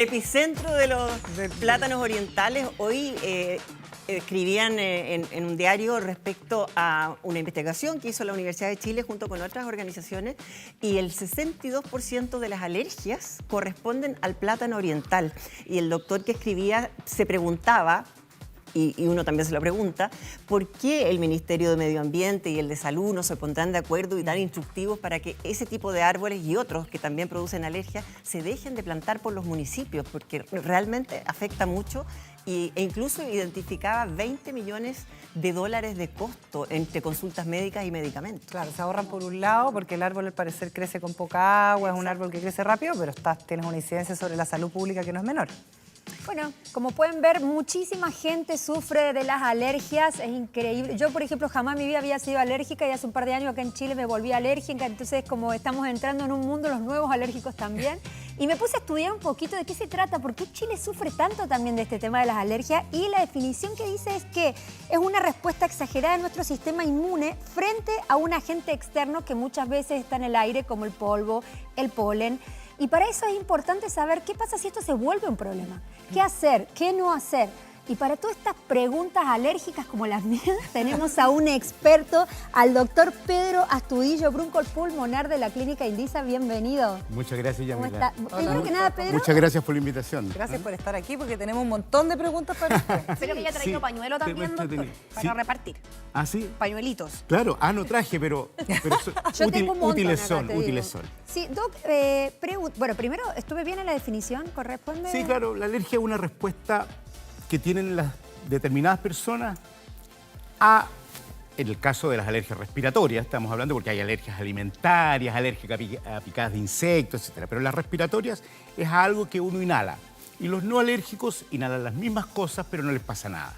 Epicentro de los plátanos orientales. Hoy escribían en un diario respecto a una investigación que hizo la Universidad de Chile junto con otras organizaciones, y el 62% de las alergias corresponden al plátano oriental. Y el doctor que escribía se preguntaba, y uno también se lo pregunta, ¿por qué el Ministerio de Medio Ambiente y el de Salud no se pondrán de acuerdo y dan instructivos para que ese tipo de árboles y otros que también producen alergias se dejen de plantar por los municipios? Porque realmente afecta mucho, e incluso identificaba 20 millones de dólares de costo entre consultas médicas y medicamentos. Claro, se ahorran por un lado porque el árbol al parecer crece con poca agua, es un árbol que crece rápido, pero tienes una incidencia sobre la salud pública que no es menor. Bueno, como pueden ver, muchísima gente sufre de las alergias, es increíble. Yo, por ejemplo, jamás en mi vida había sido alérgica y hace un par de años acá en Chile me volví alérgica, entonces como estamos entrando en un mundo, los nuevos alérgicos también. Y me puse a estudiar un poquito de qué se trata, por qué Chile sufre tanto también de este tema de las alergias, y la definición que dice es que es una respuesta exagerada de nuestro sistema inmune frente a un agente externo que muchas veces está en el aire, como el polvo, el polen. Y para eso es importante saber qué pasa si esto se vuelve un problema. ¿Qué hacer? ¿Qué no hacer? Y para todas estas preguntas alérgicas como las mías, tenemos a un experto, al doctor Pedro Astudillo, pulmonar de la Clínica Indisa. Bienvenido. Muchas gracias, Yamila. ¿Cómo está? Primero que nada, Pedro. Muchas gracias por la invitación. Gracias por estar aquí porque tenemos un montón de preguntas para usted. Espero que haya traído pañuelo también, doctor, para repartir. ¿Ah, sí? Pañuelitos. Claro, no traje, pero Yo tengo un montón útiles acá, son, te digo. útiles son. Sí, Doc, bueno, primero, ¿estuve bien en la definición? ¿Corresponde? Sí, claro, la alergia es una respuesta que tienen las determinadas personas en el caso de las alergias respiratorias, estamos hablando porque hay alergias alimentarias, alergias a picadas de insectos, etc. Pero las respiratorias es algo que uno inhala. Y los no alérgicos inhalan las mismas cosas, pero no les pasa nada.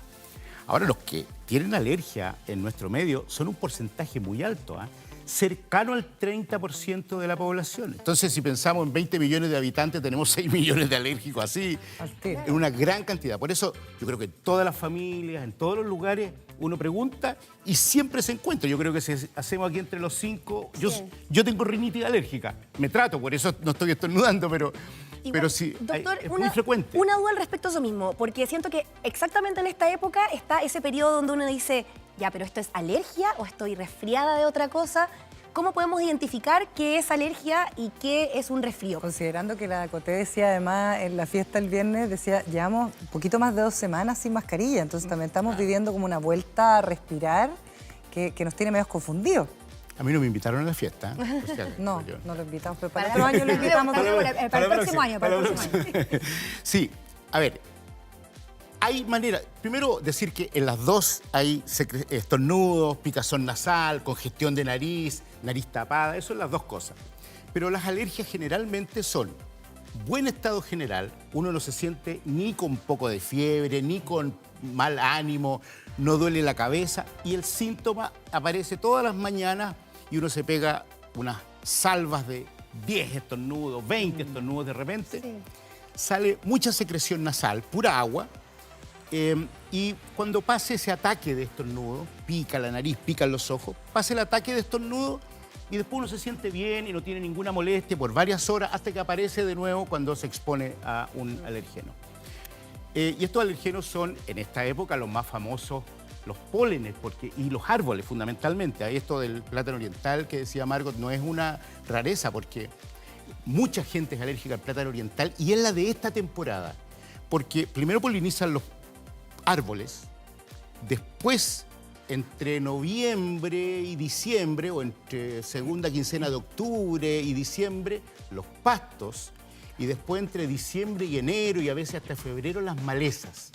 Ahora, los que tienen alergia en nuestro medio son un porcentaje muy alto, cercano al 30% de la población. Entonces, si pensamos en 20 millones de habitantes, tenemos 6 millones de alérgicos así, en una gran cantidad. Por eso, yo creo que en todas las familias, en todos los lugares, uno pregunta y siempre se encuentra. Yo creo que si hacemos aquí entre los 5, yo tengo rinitis alérgica, me trato, por eso no estoy estornudando, pero sí, Doctor, es muy frecuente. Una duda al respecto a eso mismo, porque siento que exactamente en esta época está ese periodo donde uno dice, ya, pero ¿esto es alergia o estoy resfriada de otra cosa? ¿Cómo podemos identificar qué es alergia y qué es un resfrío? Considerando que la Coté decía además en la fiesta el viernes, decía, llevamos un poquito más de 2 semanas sin mascarilla, entonces también estamos viviendo como una vuelta a respirar que nos tiene medio confundidos. A mí no me invitaron a la fiesta. No lo invitamos, pero para otro año lo invitamos. Para el próximo año. Sí, a ver, hay maneras. Primero decir que en las dos hay estornudos, picazón nasal, congestión de nariz, nariz tapada, eso son las dos cosas. Pero las alergias generalmente son buen estado general, uno no se siente ni con poco de fiebre, ni con mal ánimo, no duele la cabeza, y el síntoma aparece todas las mañanas y uno se pega unas salvas de 10 estornudos, 20 estornudos de repente. Sí. Sale mucha secreción nasal, pura agua, y cuando pase ese ataque de estornudo, pica la nariz, pican los ojos, pasa el ataque de estornudo y después uno se siente bien y no tiene ninguna molestia por varias horas hasta que aparece de nuevo cuando se expone a un alergeno. Y estos alergenos son, en esta época, los más famosos, los pólenes y los árboles, fundamentalmente. Esto del plátano oriental que decía Margot no es una rareza porque mucha gente es alérgica al plátano oriental y es la de esta temporada. Porque primero polinizan los árboles, después entre noviembre y diciembre, o entre segunda quincena de octubre y diciembre, los pastos, y después entre diciembre y enero y a veces hasta febrero las malezas.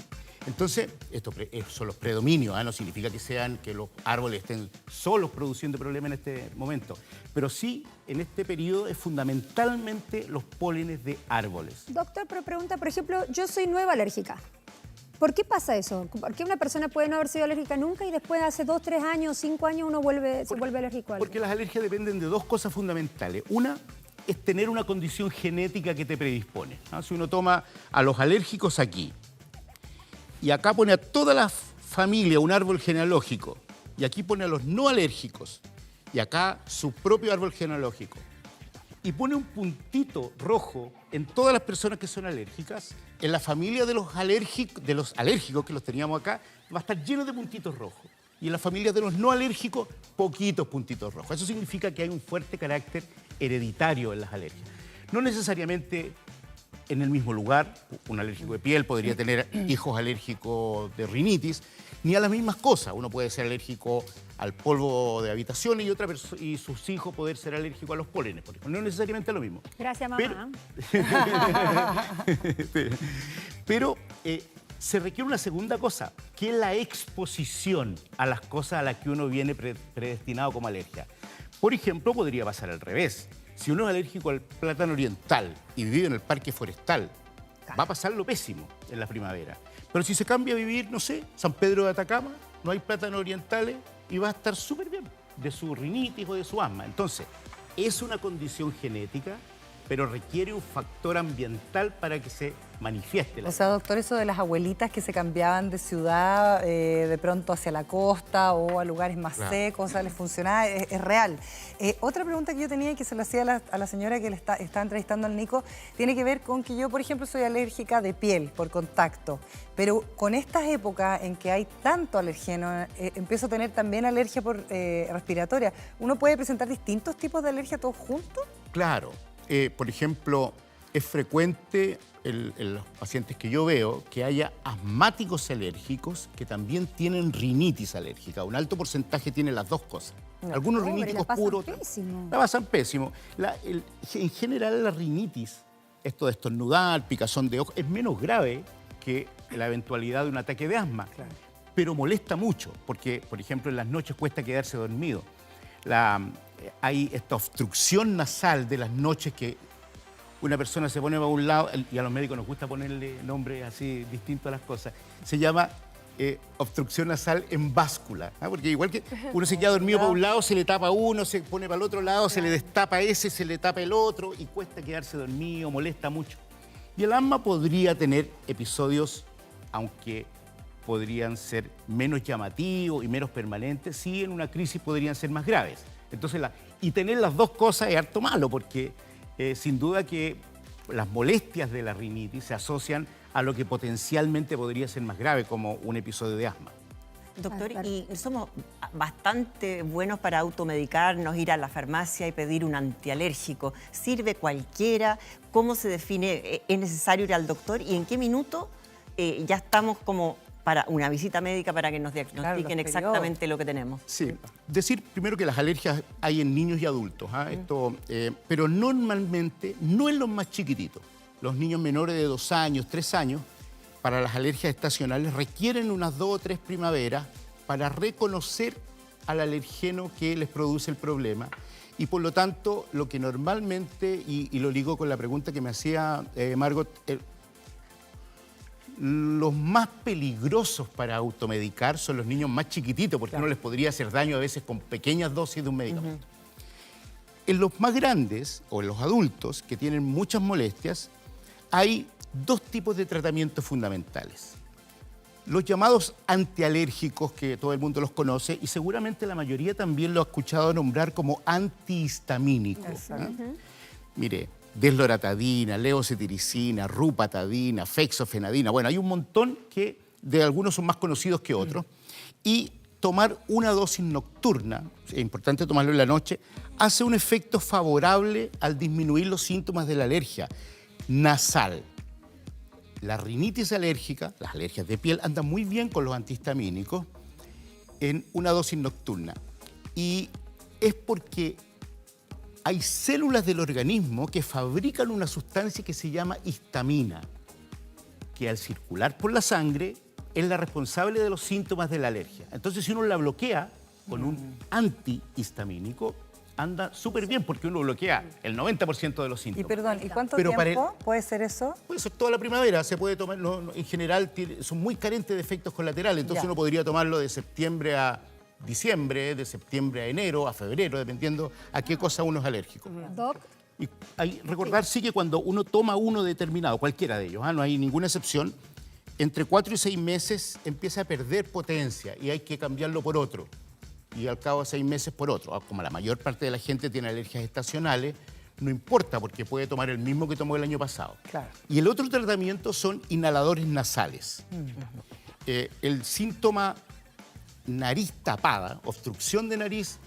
Entonces, estos son los predominios, no significa que los árboles estén solos produciendo problemas en este momento, pero sí, en este periodo es fundamentalmente los pólenes de árboles. Doctor, pero pregunta, por ejemplo, yo soy nueva alérgica. ¿Por qué pasa eso? ¿Por qué una persona puede no haber sido alérgica nunca y después hace 2, 3 años, 5 años uno se vuelve alérgico a algo? Porque las alergias dependen de dos cosas fundamentales. Una es tener una condición genética que te predispone. Si uno toma a los alérgicos aquí y acá pone a toda la familia un árbol genealógico y aquí pone a los no alérgicos y acá su propio árbol genealógico y pone un puntito rojo en todas las personas que son alérgicas, en la familia de los alérgicos que los teníamos acá, va a estar lleno de puntitos rojos. Y en la familia de los no alérgicos, poquitos puntitos rojos. Eso significa que hay un fuerte carácter hereditario en las alergias. No necesariamente en el mismo lugar, un alérgico de piel podría tener hijos alérgicos de rinitis, ni a las mismas cosas. Uno puede ser alérgico al polvo de habitación y sus hijos poder ser alérgicos a los pólenes, por ejemplo. No necesariamente lo mismo. Gracias, mamá. Pero se requiere una segunda cosa, que es la exposición a las cosas a las que uno viene predestinado como alergia. Por ejemplo, podría pasar al revés. Si uno es alérgico al plátano oriental y vive en el parque forestal, va a pasarlo pésimo en la primavera. Pero si se cambia a vivir, no sé, San Pedro de Atacama, no hay plátanos orientales y va a estar súper bien de su rinitis o de su asma. Entonces, es una condición genética, pero requiere un factor ambiental para que se manifieste. O sea, doctor, eso de las abuelitas que se cambiaban de ciudad de pronto hacia la costa o a lugares más secos, o sea, les funcionaba, es real. Otra pregunta que yo tenía y que se la hacía a la señora que le está entrevistando al Nico, tiene que ver con que yo, por ejemplo, soy alérgica de piel por contacto, pero con estas épocas en que hay tanto alergeno, empiezo a tener también alergia respiratoria. ¿Uno puede presentar distintos tipos de alergia todos juntos? Claro. Por ejemplo, es frecuente en los pacientes que yo veo que haya asmáticos alérgicos que también tienen rinitis alérgica. Un alto porcentaje tiene las dos cosas. Algunos riníticos puros la pasan pésimo. En general, la rinitis, esto de estornudar, picazón de ojos, es menos grave que la eventualidad de un ataque de asma. Claro. Pero molesta mucho porque, por ejemplo, en las noches cuesta quedarse dormido. Hay esta obstrucción nasal de las noches que una persona se pone para un lado, y a los médicos nos gusta ponerle nombres así distintos a las cosas. Se llama obstrucción nasal en báscula, ¿eh? Porque igual que uno se queda dormido para un lado, se le tapa uno, se pone para el otro lado, se le destapa ese, se le tapa el otro y cuesta quedarse dormido, molesta mucho. Y el asma podría tener episodios, aunque podrían ser menos llamativos y menos permanentes, sí en una crisis podrían ser más graves. Entonces, y tener las dos cosas es harto malo, porque sin duda que las molestias de la rinitis se asocian a lo que potencialmente podría ser más grave, como un episodio de asma. Doctor, y somos bastante buenos para automedicarnos, ir a la farmacia y pedir un antialérgico. ¿Sirve cualquiera? ¿Cómo se define? ¿Es necesario ir al doctor? ¿Y en qué minuto ya estamos como para una visita médica para que nos diagnostiquen exactamente lo que tenemos? Sí, decir primero que las alergias hay en niños y adultos, pero normalmente no en los más chiquititos. Los niños menores de 2 años, 3 años, para las alergias estacionales requieren unas 2 o 3 primaveras para reconocer al alergeno que les produce el problema. Y por lo tanto, lo que normalmente, y lo ligo con la pregunta que me hacía Margot, los más peligrosos para automedicar son los niños más chiquititos, porque uno les podría hacer daño a veces con pequeñas dosis de un medicamento. En los más grandes, o en los adultos, que tienen muchas molestias, hay 2 tipos de tratamientos fundamentales. Los llamados antialérgicos, que todo el mundo los conoce, y seguramente la mayoría también lo ha escuchado nombrar como antihistamínicos. Mire, desloratadina, leocetiricina, rupatadina, fexofenadina. Bueno, hay un montón que de algunos son más conocidos que otros. Y tomar una dosis nocturna, es importante tomarlo en la noche, hace un efecto favorable al disminuir los síntomas de la alergia nasal. La rinitis alérgica, las alergias de piel, andan muy bien con los antihistamínicos en una dosis nocturna. Y es porque hay células del organismo que fabrican una sustancia que se llama histamina, que al circular por la sangre es la responsable de los síntomas de la alergia. Entonces, si uno la bloquea con un antihistamínico, anda súper bien, porque uno bloquea el 90% de los síntomas. Y perdón, ¿y cuánto tiempo puede ser eso? Puede ser toda la primavera, se puede tomar, en general son muy carentes de efectos colaterales, entonces uno podría tomarlo de septiembre a diciembre, de septiembre a enero, a febrero, dependiendo a qué cosa uno es alérgico. Doc. Y recordar sí que cuando uno toma uno determinado, cualquiera de ellos, no hay ninguna excepción, entre 4 y 6 meses empieza a perder potencia y hay que cambiarlo por otro. Y al cabo de 6 meses por otro. Como la mayor parte de la gente tiene alergias estacionales, no importa porque puede tomar el mismo que tomó el año pasado. Claro. Y el otro tratamiento son inhaladores nasales. El síntoma nariz tapada, obstrucción de nariz,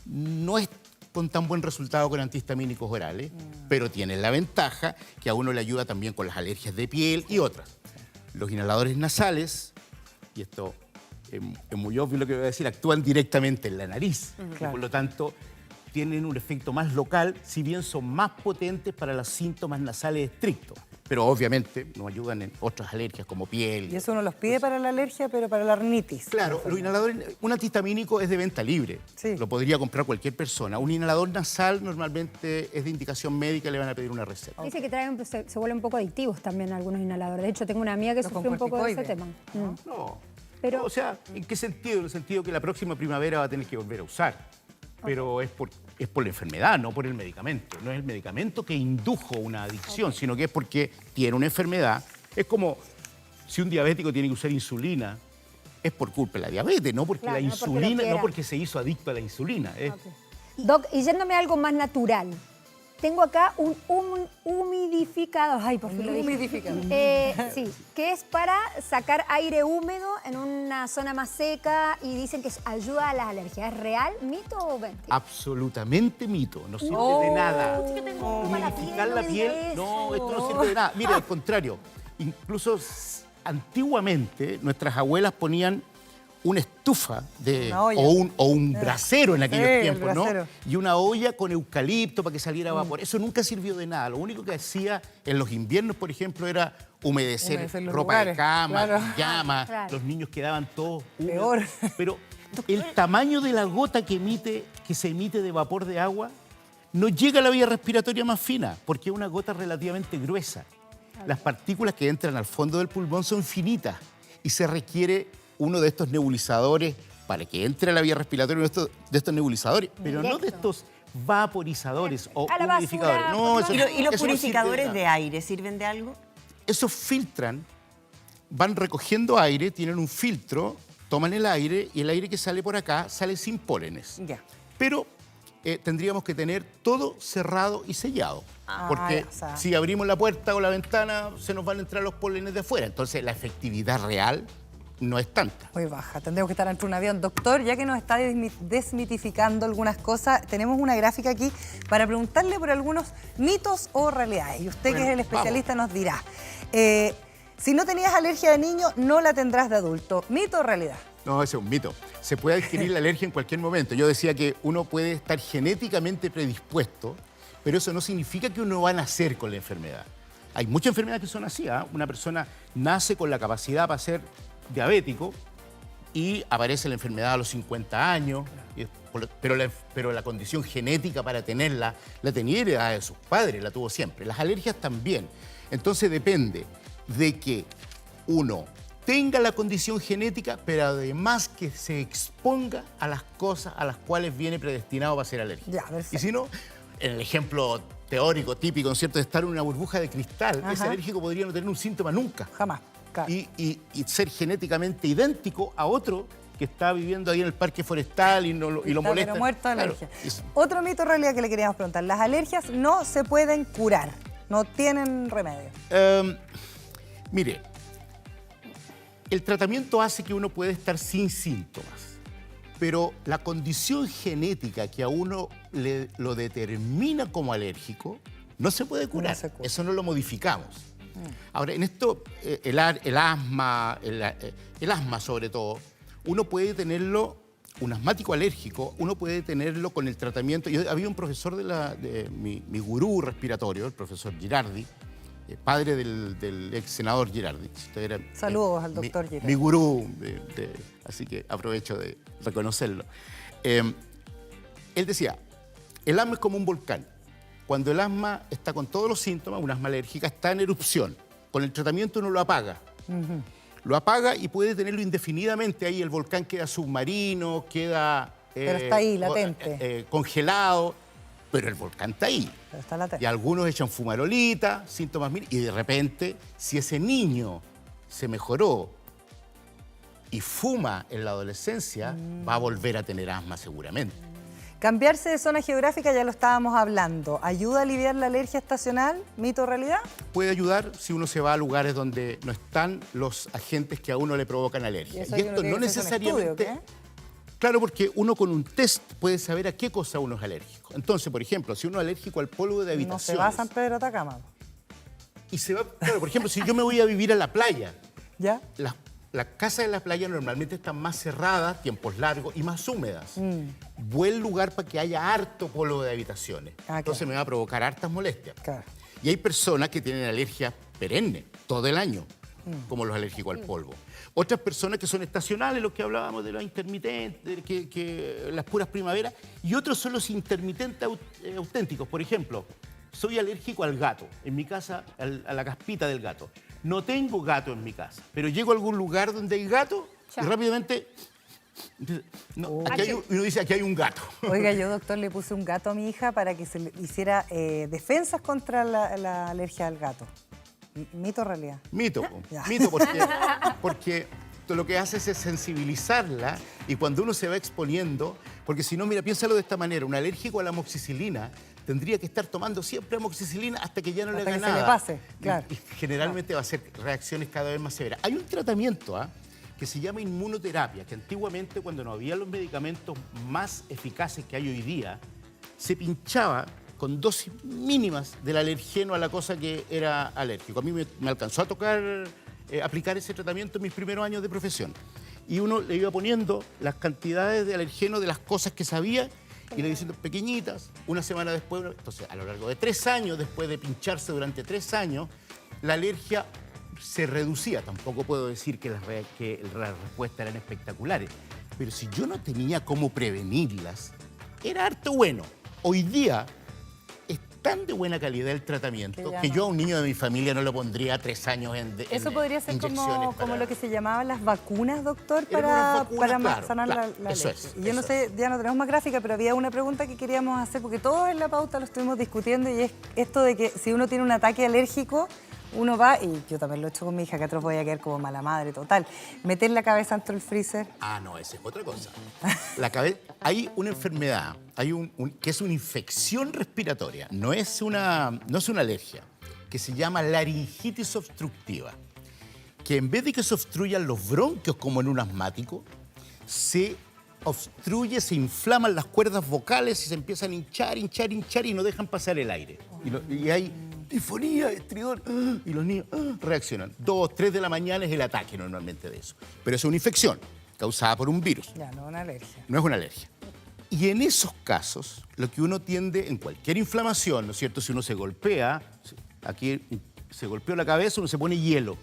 no es con tan buen resultado con antihistamínicos orales, pero tiene la ventaja que a uno le ayuda también con las alergias de piel y otras. Los inhaladores nasales, y esto es muy obvio lo que voy a decir, actúan directamente en la nariz. Y por lo tanto, tienen un efecto más local, si bien son más potentes para los síntomas nasales estrictos. Pero obviamente nos ayudan en otras alergias como piel. Y eso uno los pide para la alergia, pero para la rinitis. Claro, los inhaladores, un antihistamínico es de venta libre. Sí. Lo podría comprar cualquier persona. Un inhalador nasal normalmente es de indicación médica y le van a pedir una receta. Dice que se vuelven un poco adictivos también algunos inhaladores. De hecho, tengo una amiga que Los sufrió un poco de ese corticoides. tema. No. Pero- O sea, ¿en qué sentido? En el sentido que la próxima primavera va a tener que volver a usar. Pero es por la enfermedad, no por el medicamento. No es el medicamento que indujo una adicción, sino que es porque tiene una enfermedad. Es como si un diabético tiene que usar insulina, es por culpa de la diabetes, no porque Claro, la no porque lo insulina, quiera. no porque se hizo adicto a la insulina. Doc, y yéndome a algo más natural. Tengo acá un humidificador. Ay, por fin lo dije. Humidificador. Sí, que es para sacar aire húmedo en una zona más seca y dicen que ayuda a las alergias. ¿Es real, mito o mentira? Absolutamente mito, no sirve de nada. Yo tengo mala piel, Humidificar no la me piel, diga no, eso. esto no sirve de nada. Mire, al contrario, incluso antiguamente nuestras abuelas ponían una estufa Una olla. o un brasero en aquellos Sí, el tiempos, ¿no? brasero. Y una olla con eucalipto para que saliera vapor. Eso nunca sirvió de nada. Lo único que hacía en los inviernos, por ejemplo, era humedecer Humedecer los ropa de lugares, cama, claro. pijamas. Claro. Los niños quedaban todos húmedos. Peor. Pero el tamaño de la gota que se emite de vapor de agua no llega a la vía respiratoria más fina, porque es una gota relativamente gruesa. Las partículas que entran al fondo del pulmón son finitas y se requiere uno de estos nebulizadores para que entre a la vía respiratoria, de estos nebulizadores, pero no de Directo. estos vaporizadores o A la basura, humidificadores. No, por eso- favor. ¿Y los eso no sirve purificadores nada. de aire sirven de algo? Esos filtran, van recogiendo aire, tienen un filtro, toman el aire y el aire que sale por acá sale sin pólenes. Ya. Pero tendríamos que tener todo cerrado y sellado. Porque o sea. si abrimos la puerta o la ventana, se nos van a entrar los pólenes de afuera. Entonces, la efectividad real no es tanta. Muy baja. Tendremos que estar entre un avión. Doctor, ya que nos está desmitificando algunas cosas, tenemos una gráfica aquí para preguntarle por algunos mitos o realidades. Y usted, que Bueno, es el especialista, nos dirá. Si no tenías alergia de niño, no la tendrás de adulto. ¿Mito o realidad? No, ese es un mito. Se puede adquirir la alergia en cualquier momento. Yo decía que uno puede estar genéticamente predispuesto, pero eso no significa que uno va a nacer con la enfermedad. Hay muchas enfermedades que son así. Una persona nace con la capacidad para ser diabético y aparece la enfermedad a los 50 años, pero la condición genética para tenerla la tenía heredada de sus padres, la tuvo siempre. Las alergias también. Entonces depende de que uno tenga la condición genética, pero además que se exponga a las cosas a las cuales viene predestinado para ser alérgico. Ya, perfecto. Y si no, en el ejemplo teórico, típico, ¿no es cierto?, de estar en una burbuja de cristal, ese Ajá. alérgico podría no tener un síntoma nunca. Jamás. Claro. Y ser genéticamente idéntico a otro que está viviendo ahí en el parque forestal y lo Está, molesta. pero muerto de Claro, alergia. eso. Otro mito o realidad que le queríamos preguntar. Las alergias no se pueden curar. No tienen remedio. Mire, el tratamiento hace que uno puede estar sin síntomas, pero la condición genética que a uno lo determina como alérgico no se puede curar. se cura. Eso no lo modificamos. Ahora, en esto, el asma sobre todo, uno puede tenerlo, un asmático alérgico, uno puede tenerlo con el tratamiento. Había un profesor de mi gurú respiratorio, el profesor Girardi, padre del ex senador Girardi. Saludos al doctor Girardi. Mi gurú, así que aprovecho de reconocerlo. Él decía, el asma es como un volcán. Cuando el asma está con todos los síntomas, un asma alérgica, está en erupción. Con el tratamiento uno lo apaga. Lo apaga y puede tenerlo indefinidamente ahí. El volcán queda submarino, queda... Pero está ahí, latente. Congelado, pero el volcán está ahí. Pero está latente. Y algunos echan fumarolita, síntomas mínimos, y de repente, si ese niño se mejoró y fuma en la adolescencia, va a volver a tener asma seguramente. Cambiarse de zona geográfica ya lo estábamos hablando. ¿Ayuda a aliviar la alergia estacional? ¿Mito o realidad? Puede ayudar si uno se va a lugares donde no están los agentes que a uno le provocan alergia. eso Y que uno esto tiene no que hacer un necesariamente... estudio, ¿qué? Claro, porque uno con un test puede saber a qué cosa uno es alérgico. Entonces, por ejemplo, si uno es alérgico al polvo de No habitaciones... se va a San Pedro de Atacama. Y se va... Claro, por ejemplo, si yo me voy a vivir a la playa, ¿Ya? las casas de la playa normalmente están más cerradas, tiempos largos y más húmedas. Buen lugar para que haya harto polvo de habitaciones. Ah, Entonces claro. me va a provocar hartas molestias. Claro. Y hay personas que tienen alergia perenne, todo el año, como los alérgicos al polvo. Otras personas que son estacionales, los que hablábamos de los intermitentes, que las puras primaveras. Y otros son los intermitentes auténticos. Por ejemplo, soy alérgico al gato. En mi casa, a la caspita del gato. No tengo gato en mi casa, pero llego a algún lugar donde hay gato y rápidamente... No, y uno dice, aquí hay un gato. Oiga, yo, doctor, le puse un gato a mi hija para que se le hiciera defensas contra la alergia al gato. ¿Mito o realidad? Mito, Ya. mito porque lo que hace es sensibilizarla y cuando uno se va exponiendo, porque si no, mira, piénsalo de esta manera, un alérgico a la amoxicilina tendría que estar tomando siempre amoxicilina hasta que ya no le Hasta haga que se nada. le pase, claro. Y generalmente va a ser reacciones cada vez más severas. Hay un tratamiento que se llama inmunoterapia, que antiguamente cuando no había los medicamentos más eficaces que hay hoy día, se pinchaba con dosis mínimas del alergeno a la cosa que era alérgico. A mí me alcanzó a tocar aplicar ese tratamiento en mis primeros años de profesión. Y uno le iba poniendo las cantidades de alergeno de las cosas que sabía y le iba diciendo pequeñitas, una semana después. Entonces, a lo largo de 3 años, después de pincharse durante 3 años, la alergia se reducía. Tampoco puedo decir que las respuestas eran espectaculares, pero si yo no tenía cómo prevenirlas, era harto bueno. Hoy día es tan de buena calidad el tratamiento que yo a un niño de mi familia no lo pondría 3 años en Eso podría ser inyecciones como para- lo que se llamaban las vacunas, doctor, Eran unas para vacunas, sanar claro, la eso alergia. es, Y yo no eso sé, ya no tenemos más gráfica, pero había una pregunta que queríamos hacer, porque todos en la pauta lo estuvimos discutiendo, y es esto de que si uno tiene un ataque alérgico, uno va, y yo también lo he hecho con mi hija, que atrás voy a quedar como mala madre total, meter la cabeza dentro del freezer. Ah, no, esa es otra cosa. Hay una enfermedad, que es una infección respiratoria, no es una alergia, que se llama laringitis obstructiva, que en vez de que se obstruyan los bronquios como en un asmático, se obstruye, se inflaman las cuerdas vocales y se empiezan a hinchar y no dejan pasar el aire. Y hay tifonía, estridor, y los niños reaccionan. 2, 3 de la mañana es el ataque normalmente de eso. Pero es una infección causada por un virus, Ya, no una alergia. no es una alergia. Y en esos casos, lo que uno tiende, en cualquier inflamación, ¿no es cierto? Si uno se golpea, aquí se golpeó la cabeza, uno se pone hielo.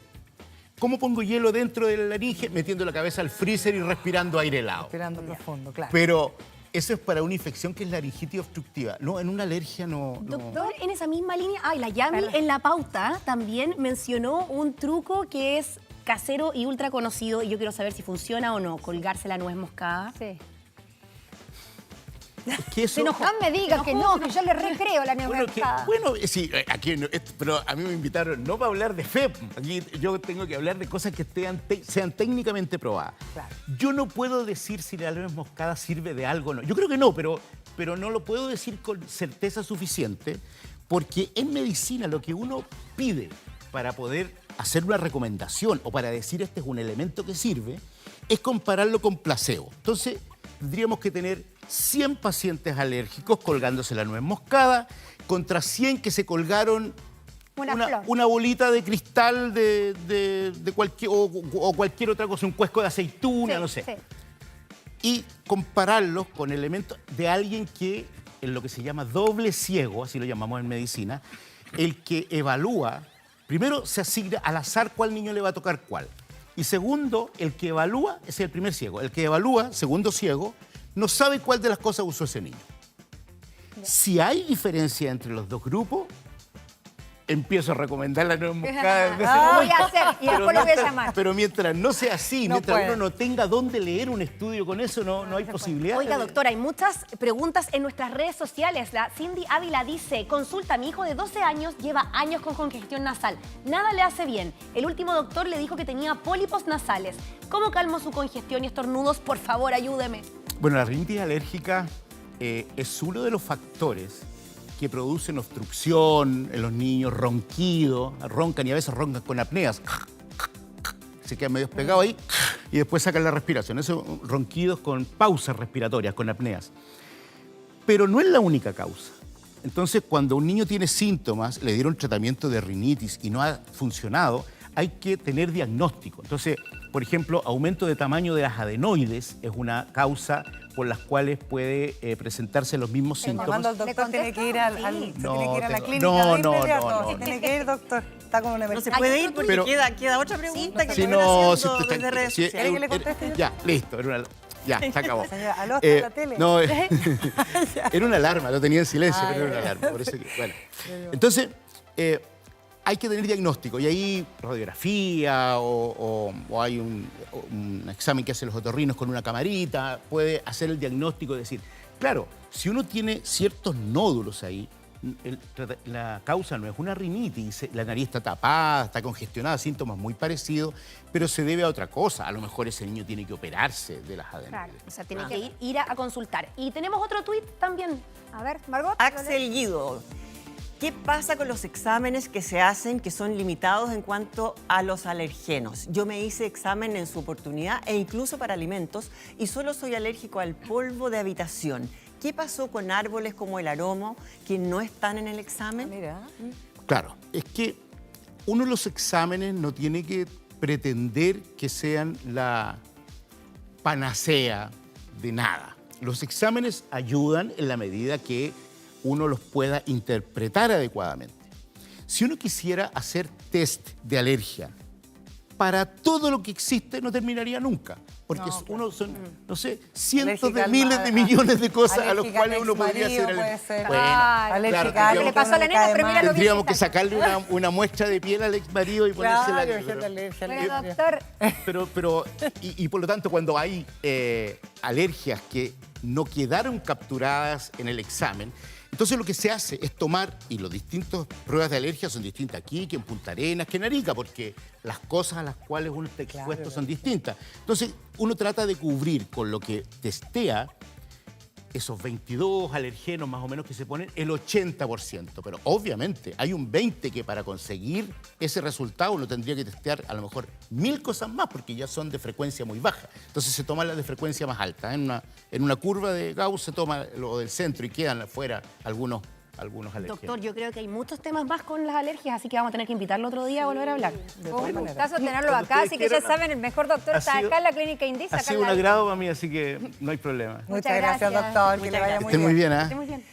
¿Cómo pongo hielo dentro de la laringe? Metiendo la cabeza al freezer y respirando aire helado. Respirando profundo, claro. Pero eso es para una infección que es laringitis obstructiva. No, en una alergia no. Doctor, en esa misma línea, la Yami en la pauta también mencionó un truco que es casero y ultra conocido, y yo quiero saber si funciona o no, colgarse la nuez moscada. Sí. Es que eso, No me digas que no, que yo le recreo la neumocada. sí, aquí, pero a mí me invitaron no para hablar de fe. Aquí yo tengo que hablar de cosas que sean técnicamente probadas. Claro. Yo no puedo decir si la nuez moscada sirve de algo o no. Yo creo que no, pero no lo puedo decir con certeza suficiente, porque en medicina lo que uno pide para poder hacer una recomendación o para decir este es un elemento que sirve, es compararlo con placebo. Entonces, tendríamos que tener 100 pacientes alérgicos colgándose la nuez moscada contra 100 que se colgaron una bolita de cristal de cualquier, o cualquier otra cosa, un cuesco de aceituna, Sí, no sé. sí. Y compararlos con elementos de alguien que, en lo que se llama doble ciego, así lo llamamos en medicina, el que evalúa, primero se asigna al azar cuál niño le va a tocar cuál. Y segundo, el que evalúa es el primer ciego. El que evalúa, segundo ciego, no sabe cuál de las cosas usó ese niño. Si hay diferencia entre los dos grupos, empiezo a recomendar la nuez moscada desde ese Voy momento. a hacer y después lo voy a llamar. Pero mientras no sea así, No mientras puede. uno no tenga dónde leer un estudio con eso, no hay posibilidad. Oiga, doctora, hay muchas preguntas en nuestras redes sociales. La Cindy Ávila dice, consulta, mi hijo de 12 años lleva años con congestión nasal. Nada le hace bien. El último doctor le dijo que tenía pólipos nasales. ¿Cómo calmo su congestión y estornudos? Por favor, ayúdeme. Bueno, la rinitis alérgica es uno de los factores que producen obstrucción en los niños, ronquido, roncan y a veces roncan con apneas. Se quedan medio pegados ahí y después sacan la respiración. Esos ronquidos con pausas respiratorias, con apneas. Pero no es la única causa. Entonces, cuando un niño tiene síntomas, le dieron tratamiento de rinitis y no ha funcionado, hay que tener diagnóstico. Entonces, por ejemplo, aumento de tamaño de las adenoides es una causa por las cuales puede presentarse los mismos síntomas. Cuando el doctor tiene que ir, se tiene que ir a la clínica no, de no, inmediato. no, no. Tiene que ir, doctor. Está como una No se emergencia. puede ir porque Pero- queda otra pregunta que Si pueden no, si haciendo usted desde redes si- sociales. ¿Quiere que le conteste yo? Ya, listo. Ya, se acabó. Señora, aló, está en la tele. No, era una alarma, lo tenía en silencio, pero era una alarma. Por eso que, bueno. Entonces, hay que tener diagnóstico y ahí radiografía o hay un examen que hacen los otorrinos con una camarita, puede hacer el diagnóstico y decir, claro, si uno tiene ciertos nódulos ahí, la causa no es una rinitis, la nariz está tapada, está congestionada, síntomas muy parecidos, pero se debe a otra cosa. A lo mejor ese niño tiene que operarse de las adenoides. Claro, o sea, tiene que ir a consultar. Y tenemos otro tuit también. A ver, Margot. Axel Guido, ¿qué pasa con los exámenes que se hacen que son limitados en cuanto a los alergenos? Yo me hice examen en su oportunidad e incluso para alimentos y solo soy alérgico al polvo de habitación. ¿Qué pasó con árboles como el aromo que no están en el examen? Mira. Claro, es que uno de los exámenes no tiene que pretender que sean la panacea de nada. Los exámenes ayudan en la medida que uno los pueda interpretar adecuadamente. Si uno quisiera hacer test de alergia para todo lo que existe, no terminaría nunca. Porque uno son, no sé, cientos Alérgica de al miles mar, de millones de cosas a los alérgica cuales al uno podría exmarido, hacer puede ser. Bueno, Alérgica claro, a ¿Qué le pasó a la nena? Pero mira lo bien tendríamos que que está. sacarle una muestra de piel al ex marido y ponérsela. Claro, gente alergia, Bueno, alergia. doctor, Y por lo tanto, cuando hay alergias que no quedaron capturadas en el examen, entonces lo que se hace es tomar, y las distintas pruebas de alergia son distintas aquí, que en Punta Arenas, que en Arica, porque las cosas a las cuales uno está expuesto son distintas. Entonces uno trata de cubrir con lo que testea esos 22 alergenos más o menos que se ponen, el 80%. Pero obviamente hay un 20% que para conseguir ese resultado uno tendría que testear a lo mejor 1000 cosas más, porque ya son de frecuencia muy baja. Entonces se toman las de frecuencia más alta. En una curva de Gauss se toma lo del centro y quedan afuera algunos alergenos. Doctor, yo creo que hay muchos temas más con las alergias, así que vamos a tener que invitarlo otro día a volver a hablar. fue un gustazo tenerlo Cuando acá, ustedes así que ya quieran, saben, el mejor doctor ha está sido- acá en la clínica Indisa. Ha acá sido en un la- agrado para mí, así que no hay problema. Muchas gracias, doctor. Que le vaya Que muy estén muy bien, ¿eh? Esté muy bien.